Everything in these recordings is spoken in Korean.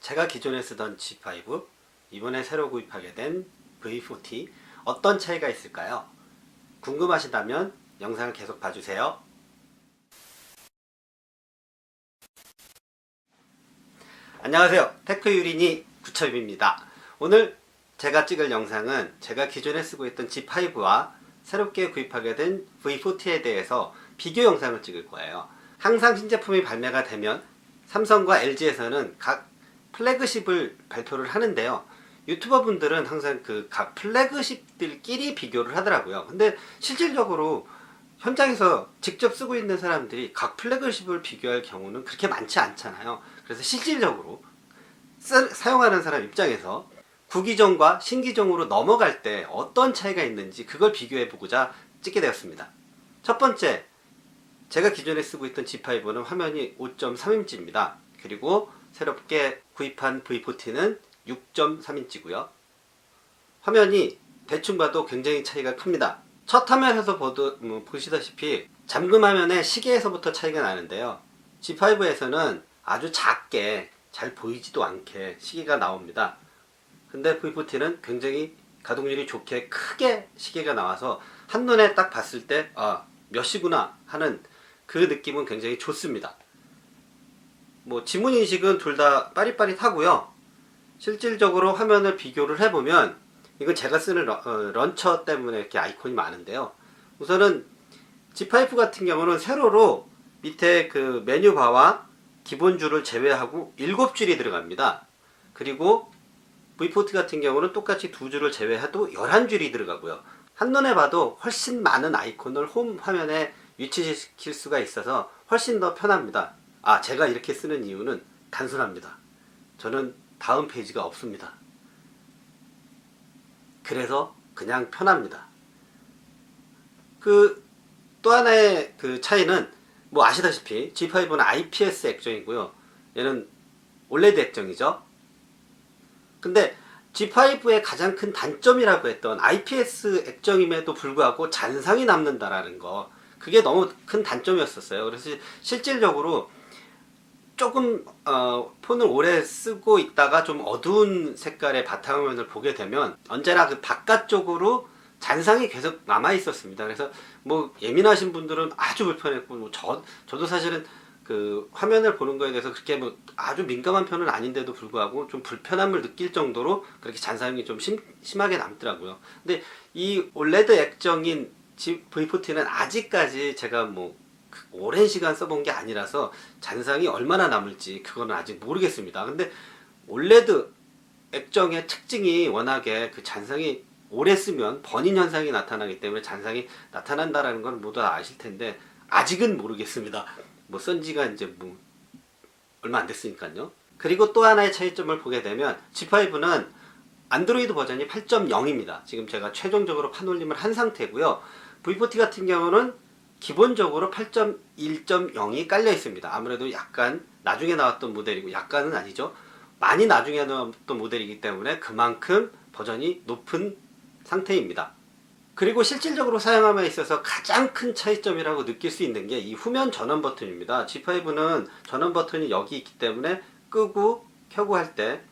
제가 기존에 쓰던 G5, 이번에 새로 구입하게 된 V40 어떤 차이가 있을까요? 궁금하시다면 영상을 계속 봐주세요. 안녕하세요. 테크유린이 구첩입니다. 오늘 제가 찍을 영상은 제가 기존에 쓰고 있던 G5와 새롭게 구입하게 된 V40에 대해서 비교 영상을 찍을 거예요. 항상 신제품이 발매가 되면 삼성과 LG에서는 각 플래그십을 발표를 하는데요. 유튜버 분들은 항상 그 각 플래그십들끼리 비교를 하더라고요. 근데 실질적으로 현장에서 직접 쓰고 있는 사람들이 각 플래그십을 비교할 경우는 그렇게 많지 않잖아요. 그래서 실질적으로 사용하는 사람 입장에서 구기종과 신기종으로 넘어갈 때 어떤 차이가 있는지 그걸 비교해 보고자 찍게 되었습니다. 첫 번째, 제가 기존에 쓰고 있던 G5는 화면이 5.3인치입니다. 그리고 새롭게 구입한 V40는 6.3인치고요. 화면이 대충 봐도 굉장히 차이가 큽니다. 첫 화면에서 보시다시피 잠금 화면의 시계에서부터 차이가 나는데요. G5에서는 아주 작게 잘 보이지도 않게 시계가 나옵니다. 근데 V40는 굉장히 가동률이 좋게 크게 시계가 나와서 한눈에 딱 봤을 때 몇 시구나 하는 그 느낌은 굉장히 좋습니다. 지문인식은 둘 다 빠릿빠릿하고요. 실질적으로 화면을 비교를 해보면 이건 제가 쓰는 런처 때문에 이렇게 아이콘이 많은데요. 우선은 G5 같은 경우는 세로로 밑에 그 메뉴바와 기본줄을 제외하고 7줄이 들어갑니다. 그리고 V40 같은 경우는 똑같이 2줄을 제외해도 11줄이 들어가고요. 한눈에 봐도 훨씬 많은 아이콘을 홈 화면에 위치시킬 수가 있어서 훨씬 더 편합니다. 제가 이렇게 쓰는 이유는 단순합니다. 저는 다음 페이지가 없습니다. 그래서 그냥 편합니다. 또 하나의 그 차이는 아시다시피 G5는 IPS 액정이고요. 얘는 OLED 액정이죠. 근데 G5의 가장 큰 단점이라고 했던 IPS 액정임에도 불구하고 잔상이 남는다라는 거, 그게 너무 큰 단점이었었어요. 그래서 실질적으로 조금 폰을 오래 쓰고 있다가 좀 어두운 색깔의 바탕화면을 보게 되면 언제나 그 바깥쪽으로 잔상이 계속 남아 있었습니다. 그래서 예민하신 분들은 아주 불편했고, 저도 사실은 그 화면을 보는 거에 대해서 그렇게 아주 민감한 편은 아닌데도 불구하고 좀 불편함을 느낄 정도로 그렇게 잔상이 좀 심하게 남더라고요. 근데 이 OLED 액정인 V40는 아직까지 제가 오랜 시간 써본 게 아니라서 잔상이 얼마나 남을지 그거는 아직 모르겠습니다. 근데 OLED 액정의 특징이 워낙에 그 잔상이 오래 쓰면 번인 현상이 나타나기 때문에 잔상이 나타난다라는 건 모두 다 아실 텐데 아직은 모르겠습니다. 쓴 지가 이제 얼마 안 됐으니까요. 그리고 또 하나의 차이점을 보게 되면 G5는 안드로이드 버전이 8.0입니다. 지금 제가 최종적으로 판올림을 한 상태고요. V40 같은 경우는 기본적으로 8.1.0이 깔려 있습니다. 아무래도 약간 나중에 나왔던 모델이고, 약간은 아니죠. 많이 나중에 나왔던 모델이기 때문에 그만큼 버전이 높은 상태입니다. 그리고 실질적으로 사용함에 있어서 가장 큰 차이점이라고 느낄 수 있는 게 이 후면 전원 버튼입니다. G5는 전원 버튼이 여기 있기 때문에 끄고 켜고 할 때,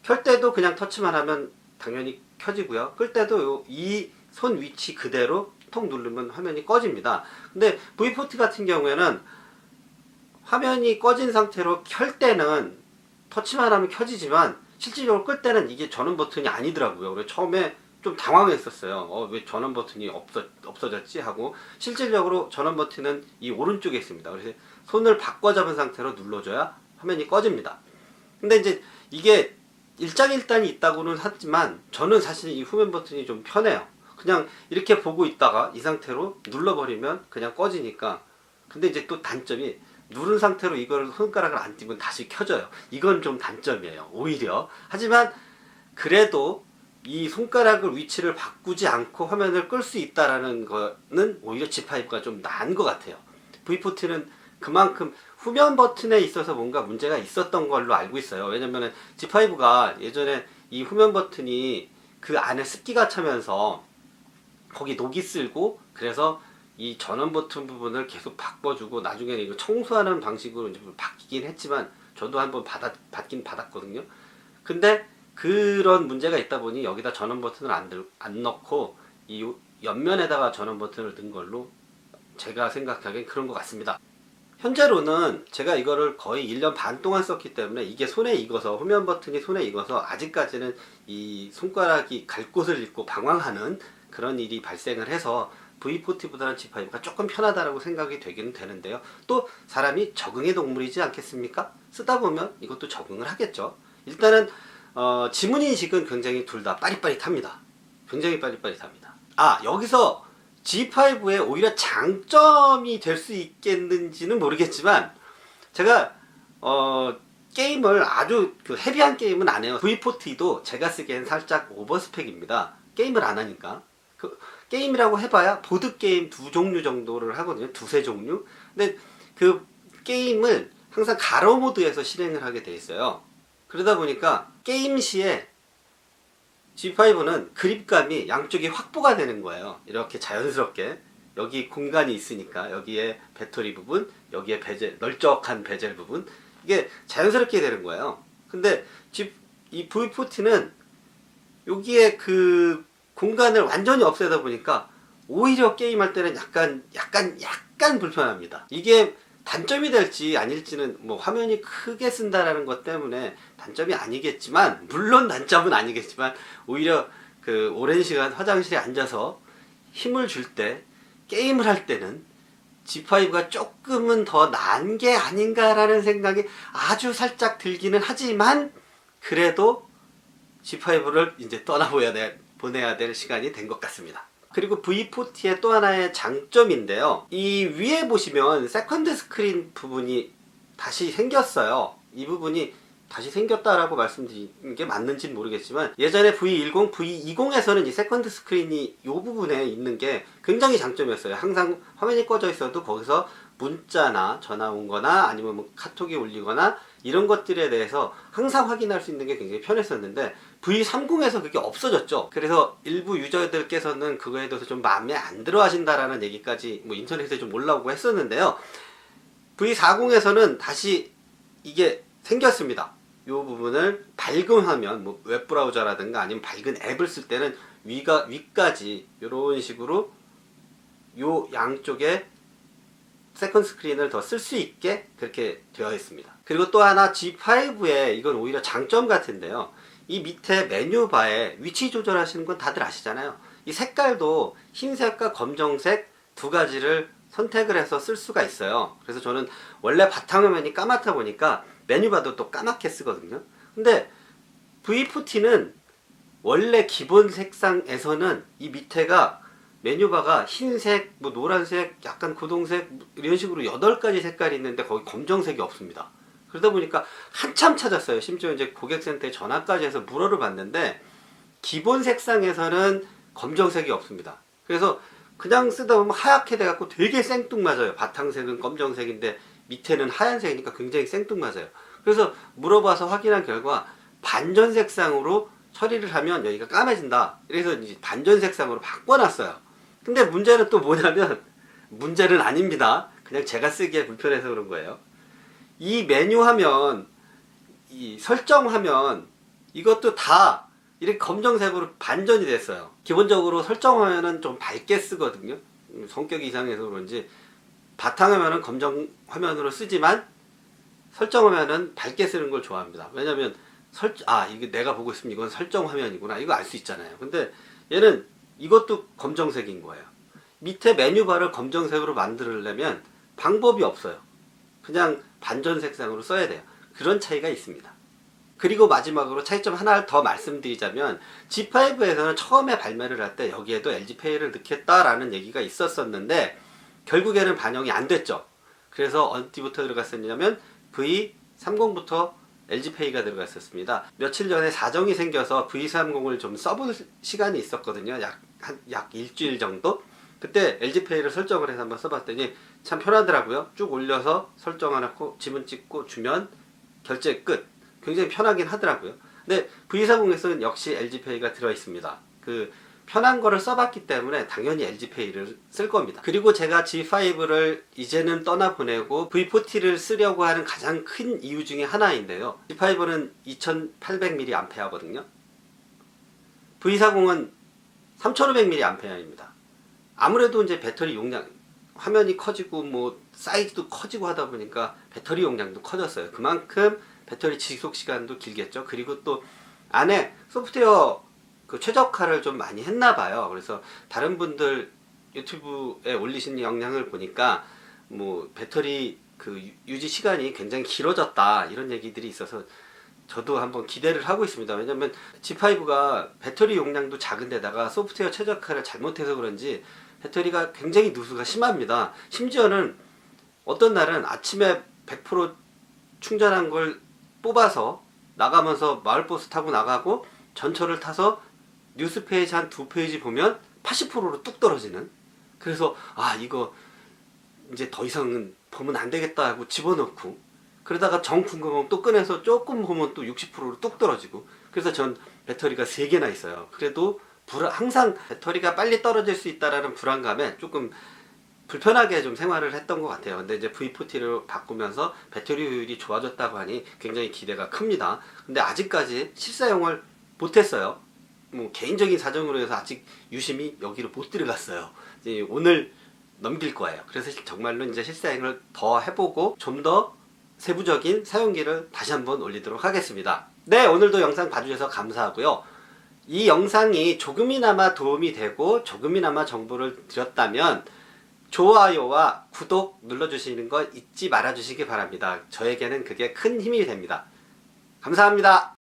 켤 때도 그냥 터치만 하면 당연히 켜지고요. 끌 때도 이 손 위치 그대로 톡 누르면 화면이 꺼집니다. 근데 V40 같은 경우에는 화면이 꺼진 상태로 켤 때는 터치만 하면 켜지지만 실질적으로 끌 때는 이게 전원 버튼이 아니더라고요. 그래서 처음에 좀 당황했었어요. 왜 전원 버튼이 없어졌지 하고, 실질적으로 전원 버튼은 이 오른쪽에 있습니다. 그래서 손을 바꿔 잡은 상태로 눌러줘야 화면이 꺼집니다. 근데 이제 이게 일장일단이 있다고는 하지만 저는 사실 이 후면 버튼이 좀 편해요. 그냥 이렇게 보고 있다가 이 상태로 눌러버리면 그냥 꺼지니까. 근데 이제 또 단점이 누른 상태로 이걸 손가락을 안 띄면 다시 켜져요. 이건 좀 단점이에요, 오히려. 하지만 그래도 이 손가락을 위치를 바꾸지 않고 화면을 끌 수 있다라는 거는 오히려 G5가 좀 나은 것 같아요. V40는 그만큼 후면 버튼에 있어서 뭔가 문제가 있었던 걸로 알고 있어요. 왜냐면은 G5가 예전에 이 후면 버튼이 그 안에 습기가 차면서 거기 녹이 쓸고, 그래서 이 전원 버튼 부분을 계속 바꿔주고 나중에는 이거 청소하는 방식으로 이제 바뀌긴 했지만 저도 한번 받긴 받았거든요. 근데 그런 문제가 있다 보니 여기다 전원 버튼을 안 넣고 이 옆면에다가 전원 버튼을 넣은 걸로 제가 생각하기엔 그런 것 같습니다. 현재로는 제가 이거를 거의 1년 반 동안 썼기 때문에 이게 손에 익어서, 후면 버튼이 손에 익어서 아직까지는 이 손가락이 갈 곳을 잃고 방황하는 그런 일이 발생을 해서 V40보다는 G5가 조금 편하다고 생각이 되기는 되는데요. 또 사람이 적응의 동물이지 않겠습니까? 쓰다 보면 이것도 적응을 하겠죠. 일단은 지문 인식은 굉장히 둘 다 빠릿빠릿합니다. 굉장히 빠릿빠릿합니다. 여기서 G5의 오히려 장점이 될 수 있겠는지는 모르겠지만, 제가 게임을 아주 헤비한 게임은 안 해요. V40도 제가 쓰기엔 살짝 오버스펙입니다. 게임을 안 하니까. 게임이라고 해봐야 보드게임 2종류 정도를 하거든요. 2-3 종류. 근데 그 게임을 항상 가로 모드에서 실행을 하게 돼 있어요. 그러다 보니까 게임 시에 G5는 그립감이 양쪽이 확보가 되는 거예요. 이렇게 자연스럽게. 여기 공간이 있으니까 여기에 배터리 부분, 여기에 베젤, 널쩍한 베젤 부분, 이게 자연스럽게 되는 거예요. 근데 이 V40는 여기에 그 공간을 완전히 없애다 보니까 오히려 게임할 때는 약간 불편합니다. 이게 단점이 될지 아닐지는 뭐 화면이 크게 쓴다라는 것 때문에 단점이 아니겠지만, 물론 단점은 아니겠지만, 오히려 그 오랜 시간 화장실에 앉아서 힘을 줄 때, 게임을 할 때는 G5가 조금은 더 나은 게 아닌가라는 생각이 아주 살짝 들기는 하지만, 그래도 G5를 이제 보내야 될 시간이 된 것 같습니다. 그리고 V40의 또 하나의 장점인데요. 이 위에 보시면 세컨드 스크린 부분이 다시 생겼어요. 이 부분이 다시 생겼다라고 말씀드리는 게 맞는지는 모르겠지만, 예전에 V10, V20에서는 이 세컨드 스크린이 이 부분에 있는 게 굉장히 장점이었어요. 항상 화면이 꺼져 있어도 거기서 문자나 전화 온 거나 아니면 뭐 카톡이 올리거나 이런 것들에 대해서 항상 확인할 수 있는 게 굉장히 편했었는데, V30에서 그게 없어졌죠. 그래서 일부 유저들께서는 그거에 대해서 좀 마음에 안 들어 하신다라는 얘기까지 뭐 인터넷에 좀 올라오고 했었는데요. V40에서는 다시 이게 생겼습니다. 이 부분을 밝은 화면, 뭐 웹브라우저라든가 아니면 밝은 앱을 쓸 때는 위까지 이런 식으로 요 양쪽에 세컨드 스크린을 더 쓸 수 있게 그렇게 되어 있습니다. 그리고 또 하나 G5의 이건 오히려 장점 같은데요. 이 밑에 메뉴바에 위치 조절하시는 건 다들 아시잖아요. 이 색깔도 흰색과 검정색 두 가지를 선택을 해서 쓸 수가 있어요. 그래서 저는 원래 바탕화면이 까맣다 보니까 메뉴바도 또 까맣게 쓰거든요. 근데 V40는 원래 기본 색상에서는 이 밑에가 메뉴바가 흰색, 뭐 노란색, 약간 고동색 이런 식으로 8가지 색깔이 있는데 거기 검정색이 없습니다. 그러다 보니까 한참 찾았어요. 심지어 이제 고객센터에 전화까지 해서 물어를 봤는데 기본 색상에서는 검정색이 없습니다. 그래서 그냥 쓰다 보면 하얗게 돼갖고 되게 생뚱맞아요. 바탕색은 검정색인데 밑에는 하얀색이니까 굉장히 생뚱맞아요. 그래서 물어봐서 확인한 결과 반전 색상으로 처리를 하면 여기가 까매진다. 그래서 이제 반전 색상으로 바꿔놨어요. 근데 문제는 또 뭐냐면, 문제는 아닙니다. 그냥 제가 쓰기에 불편해서 그런 거예요. 이 메뉴 화면, 이 설정 화면, 이것도 다 이렇게 검정색으로 반전이 됐어요. 기본적으로 설정 화면은 좀 밝게 쓰거든요. 성격이 이상해서 그런지 바탕 화면은 검정 화면으로 쓰지만 설정 화면은 밝게 쓰는 걸 좋아합니다. 왜냐면 이게 내가 보고 있으면 이건 설정 화면이구나, 이거 알 수 있잖아요. 근데 얘는 이것도 검정색인 거예요. 밑에 메뉴바를 검정색으로 만들려면 방법이 없어요. 그냥 반전 색상으로 써야 돼요. 그런 차이가 있습니다. 그리고 마지막으로 차이점 하나 더 말씀드리자면, G5에서는 처음에 발매를 할 때 여기에도 LG페이를 넣겠다라는 얘기가 있었었는데 결국에는 반영이 안 됐죠. 그래서 어디부터 들어갔었냐면 V30부터 LG페이가 들어갔었습니다. 며칠 전에 사정이 생겨서 V30을 좀 써볼 시간이 있었거든요. 약 일주일 정도? 그때 LG페이를 설정을 해서 한번 써봤더니 참 편하더라고요. 쭉 올려서 설정해놓고 지문 찍고 주면 결제 끝. 굉장히 편하긴 하더라고요. 근데 V40에서는 역시 LG페이가 들어있습니다. 그 편한 거를 써봤기 때문에 당연히 LG페이를 쓸 겁니다. 그리고 제가 G5를 이제는 떠나보내고 V40를 쓰려고 하는 가장 큰 이유 중에 하나인데요. G5는 2800mAh거든요. V40은 3500mAh입니다. 아무래도 이제 배터리 용량, 화면이 커지고 뭐 사이즈도 커지고 하다 보니까 배터리 용량도 커졌어요. 그만큼 배터리 지속 시간도 길겠죠. 그리고 또 안에 소프트웨어 그 최적화를 좀 많이 했나 봐요. 그래서 다른 분들 유튜브에 올리신 영상을 보니까 뭐 배터리 그 유지 시간이 굉장히 길어졌다 이런 얘기들이 있어서 저도 한번 기대를 하고 있습니다. 왜냐면 G5가 배터리 용량도 작은데다가 소프트웨어 최적화를 잘못해서 그런지 배터리가 굉장히 누수가 심합니다. 심지어는 어떤 날은 아침에 100% 충전한 걸 뽑아서 나가면서 마을버스 타고 나가고 전철을 타서 뉴스 페이지 한 2페이지 보면 80%로 뚝 떨어지는. 그래서 아 이거 이제 더 이상은 보면 안 되겠다 하고 집어넣고, 그러다가 정 궁금하면 또 꺼내서 조금 보면 또 60%로 뚝 떨어지고. 그래서 전 배터리가 3개나 있어요. 그래도 항상 배터리가 빨리 떨어질 수 있다라는 불안감에 조금 불편하게 좀 생활을 했던 것 같아요. 근데 이제 V40로 바꾸면서 배터리 효율이 좋아졌다고 하니 굉장히 기대가 큽니다. 근데 아직까지 실사용을 못했어요. 뭐 개인적인 사정으로 해서 아직 유심히 여기로 못 들어갔어요. 이제 오늘 넘길 거예요. 그래서 정말로 이제 실사용을 더 해보고 좀 더 세부적인 사용기를 다시 한번 올리도록 하겠습니다. 네, 오늘도 영상 봐주셔서 감사하고요. 이 영상이 조금이나마 도움이 되고 조금이나마 정보를 드렸다면 좋아요와 구독 눌러주시는 거 잊지 말아 주시기 바랍니다. 저에게는 그게 큰 힘이 됩니다. 감사합니다.